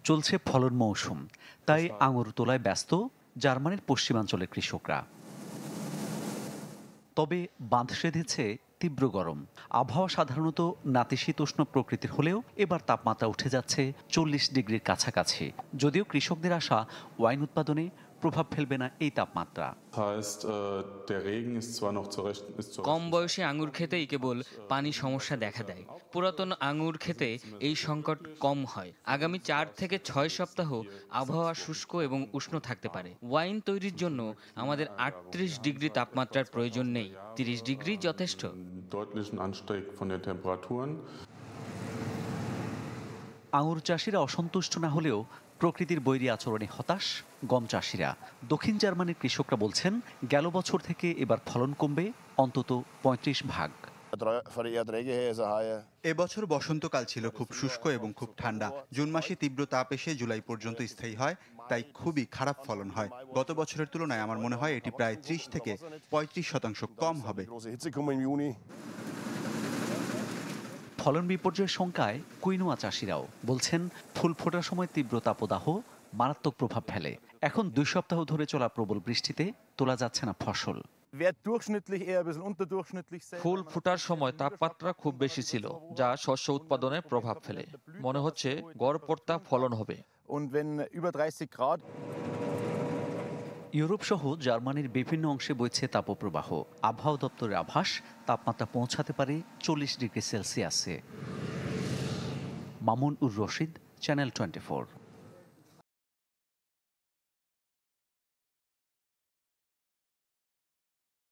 চলছে ফলন মৌসুম, তাই আঙুর তোলায় ব্যস্ত জার্মানির পশ্চিমাঞ্চলের কৃষকরা। তবে বাঁধ সেধেছে তীব্র গরম। আবহাওয়া সাধারণত নাতিশীতোষ্ণ প্রকৃতির হলেও এবার তাপমাত্রা উঠে যাচ্ছে 40 ডিগ্রির কাছাকাছি। যদিও কৃষকদের আশা ওয়াইন উৎপাদনে প্রভাব ফেলবে না এই তাপমাত্রা। কম বয়সে আঙুর খেতেই কেবল পানি সমস্যা দেখা দেয়। পুরাতন আঙুর খেতে এই সংকট কম হয়। আগামী 4 থেকে 6 সপ্তাহ আবহাওয়া শুষ্ক এবং উষ্ণ থাকতে পারে। ওয়াইন তৈরির জন্য আমাদের 38 ডিগ্রি তাপমাত্রার প্রয়োজন নেই, 30 ডিগ্রি যথেষ্ট। আঙুর চাষিরা অসন্তুষ্ট না হলেও প্রকৃতির বৈরী আচরণে হতাশ গম চাষিরা। দক্ষিণ জার্মানির কৃষকরা বলছেন, গেল বছর থেকে এবার ফলন কমবে অন্তত 35%। এবছর বসন্তকাল ছিল খুব শুষ্ক এবং খুব ঠান্ডা। জুন মাসে তীব্র তাপ এসে জুলাই পর্যন্ত স্থায়ী হয়, তাই খুবই খারাপ ফলন হয়। গত বছরের তুলনায় আমার মনে হয় এটি প্রায় 30 থেকে 35% কম হবে। ফলন বিপর্যয়ের শঙ্কায় কুইনোয়া চাষিরাও বলছেন, ফুল ফোটার সময় তীব্র তাপদাহ মারাত্মক প্রভাব ফেলে। এখন 2 সপ্তাহ ধরে চলা প্রবল বৃষ্টিতে তোলা যাচ্ছে না ফসল। ফুল ফোটার সময় তাপমাত্রা খুব বেশি ছিল, যা শস্য উৎপাদনে প্রভাব ফেলে। মনে হচ্ছে গড়পড়তা ফলন হবে। ইউরোপ সহ জার্মানির বিভিন্ন অংশে বইছে তাপপ্রবাহ। আবহাওয়া দপ্তরের আভাস, তাপমাত্রা পৌঁছাতে পারে 40 ডিগ্রি সেলসিয়াসে। মামুন উর রশিদ, চ্যানেল 24।